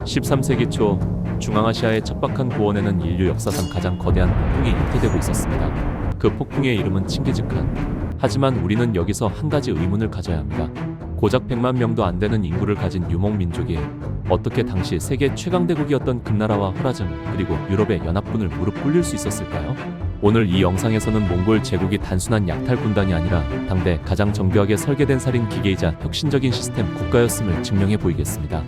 13세기 초 중앙아시아의 척박한 고원에는 인류 역사상 가장 거대한 폭풍이 잉태되고 있었습니다. 그 폭풍의 이름은 칭기즈칸. 하지만 우리는 여기서 한 가지 의문을 가져야 합니다. 고작 100만 명도 안 되는 인구를 가진 유목민족이 어떻게 당시 세계 최강대국이었던 금나라와 호라즘 그리고 유럽의 연합군을 무릎 꿇릴 수 있었을까요? 오늘 이 영상에서는 몽골 제국이 단순한 약탈 군단이 아니라 당대 가장 정교하게 설계된 살인 기계이자 혁신적인 시스템 국가였음을 증명해 보이겠습니다.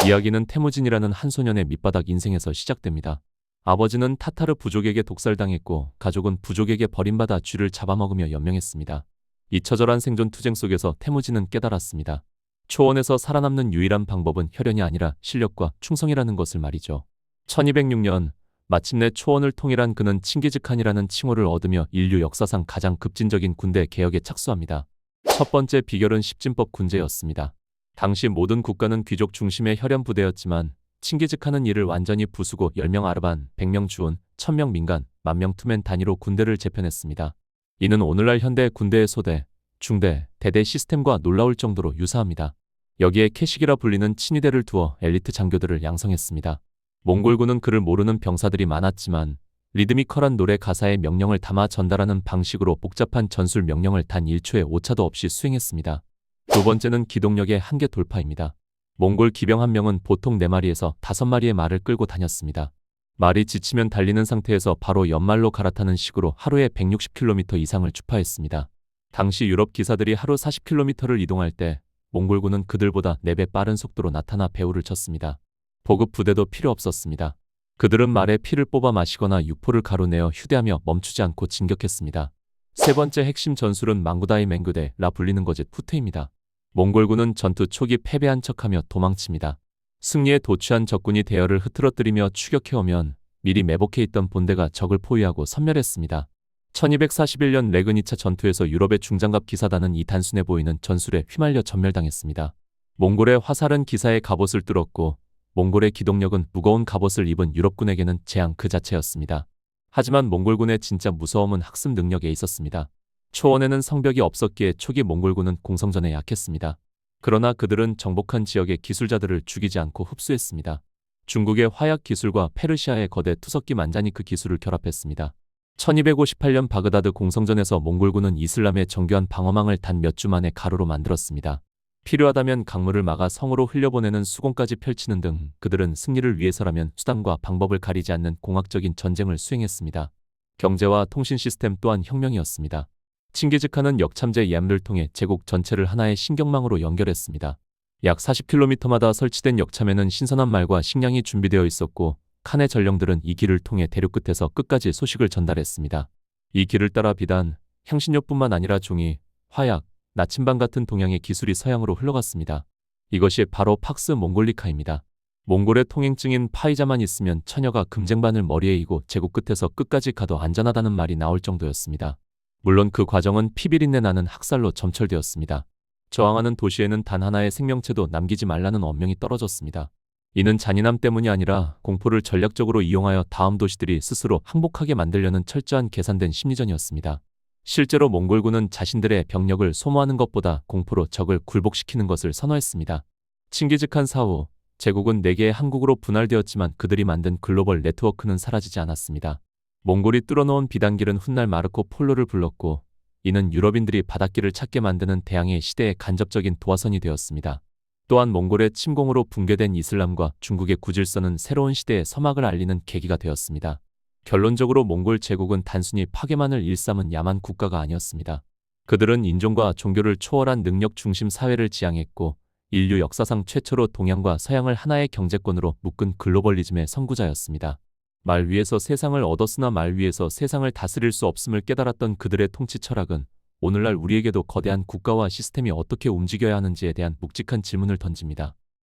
이야기는 태무진이라는 한 소년의 밑바닥 인생에서 시작됩니다. 아버지는 타타르 부족에게 독살당했고 가족은 부족에게 버림받아 쥐를 잡아먹으며 연명했습니다. 이 처절한 생존 투쟁 속에서 태무진은 깨달았습니다. 초원에서 살아남는 유일한 방법은 혈연이 아니라 실력과 충성이라는 것을 말이죠. 1206년 마침내 초원을 통일한 그는 칭기즈칸이라는 칭호를 얻으며 인류 역사상 가장 급진적인 군대 개혁에 착수합니다. 첫 번째 비결은 십진법 군제였습니다. 당시 모든 국가는 귀족 중심의 혈연 부대였지만 칭기즈칸은 이를 완전히 부수고 10명 아르반, 100명 주온, 1000명 민간, 10,000명 투맨 단위로 군대를 재편했습니다. 이는 오늘날 현대 군대의 소대, 중대, 대대 시스템과 놀라울 정도로 유사합니다. 여기에 캐식이라 불리는 친위대를 두어 엘리트 장교들을 양성했습니다. 몽골군은 그를 모르는 병사들이 많았지만 리드미컬한 노래 가사에 명령을 담아 전달하는 방식으로 복잡한 전술 명령을 단 1초의 오차도 없이 수행했습니다. 두 번째는 기동력의 한계 돌파입니다. 몽골 기병 한 명은 보통 4마리에서 5마리의 말을 끌고 다녔습니다. 말이 지치면 달리는 상태에서 바로 연말로 갈아타는 식으로 하루에 160km 이상을 주파했습니다. 당시 유럽 기사들이 하루 40km를 이동할 때 몽골군은 그들보다 4배 빠른 속도로 나타나 배후를 쳤습니다. 보급 부대도 필요 없었습니다. 그들은 말에 피를 뽑아 마시거나 유포를 가로내어 휴대하며 멈추지 않고 진격했습니다. 세 번째 핵심 전술은 망구다이 맹그데라 불리는 거짓 후퇴입니다. 몽골군은 전투 초기 패배한 척하며 도망칩니다. 승리에 도취한 적군이 대열을 흐트러뜨리며 추격해오면 미리 매복해 있던 본대가 적을 포위하고 섬멸했습니다. 1241년 레근 2차 전투에서 유럽의 중장갑 기사단은 이 단순해 보이는 전술에 휘말려 전멸당했습니다. 몽골의 화살은 기사의 갑옷을 뚫었고 몽골의 기동력은 무거운 갑옷을 입은 유럽군에게는 재앙 그 자체였습니다. 하지만 몽골군의 진짜 무서움은 학습 능력에 있었습니다. 초원에는 성벽이 없었기에 초기 몽골군은 공성전에 약했습니다. 그러나 그들은 정복한 지역의 기술자들을 죽이지 않고 흡수했습니다. 중국의 화약 기술과 페르시아의 거대 투석기 만잔이 그 기술을 결합했습니다. 1258년 바그다드 공성전에서 몽골군은 이슬람의 정교한 방어망을 단 몇 주 만에 가루로 만들었습니다. 필요하다면 강물을 막아 성으로 흘려보내는 수공까지 펼치는 등 그들은 승리를 위해서라면 수단과 방법을 가리지 않는 공학적인 전쟁을 수행했습니다. 경제와 통신 시스템 또한 혁명이었습니다. 칭기즈칸은 역참제 얌를 통해 제국 전체를 하나의 신경망으로 연결했습니다. 약 40km마다 설치된 역참에는 신선한 말과 식량이 준비되어 있었고 칸의 전령들은 이 길을 통해 대륙 끝에서 끝까지 소식을 전달했습니다. 이 길을 따라 비단, 향신료뿐만 아니라 종이, 화약, 나침반 같은 동양의 기술이 서양으로 흘러갔습니다. 이것이 바로 팍스 몽골리카입니다. 몽골의 통행증인 파이자만 있으면 처녀가 금쟁반을 머리에 이고 제국 끝에서 끝까지 가도 안전하다는 말이 나올 정도였습니다. 물론 그 과정은 피비린내 나는 학살로 점철되었습니다. 저항하는 도시에는 단 하나의 생명체도 남기지 말라는 엄명이 떨어졌습니다. 이는 잔인함 때문이 아니라 공포를 전략적으로 이용하여 다음 도시들이 스스로 항복하게 만들려는 철저한 계산된 심리전이었습니다. 실제로 몽골군은 자신들의 병력을 소모하는 것보다 공포로 적을 굴복시키는 것을 선호했습니다. 칭기즈칸 사후 제국은 4개의 한국으로 분할되었지만 그들이 만든 글로벌 네트워크는 사라지지 않았습니다. 몽골이 뚫어놓은 비단길은 훗날 마르코 폴로를 불렀고 이는 유럽인들이 바닷길을 찾게 만드는 대항해 시대의 간접적인 도화선이 되었습니다. 또한 몽골의 침공으로 붕괴된 이슬람과 중국의 구질서는 새로운 시대의 서막을 알리는 계기가 되었습니다. 결론적으로 몽골 제국은 단순히 파괴만을 일삼은 야만 국가가 아니었습니다. 그들은 인종과 종교를 초월한 능력 중심 사회를 지향했고 인류 역사상 최초로 동양과 서양을 하나의 경제권으로 묶은 글로벌리즘의 선구자였습니다. 말 위에서 세상을 얻었으나 말 위에서 세상을 다스릴 수 없음을 깨달았던 그들의 통치 철학은 오늘날 우리에게도 거대한 국가와 시스템이 어떻게 움직여야 하는지에 대한 묵직한 질문을 던집니다.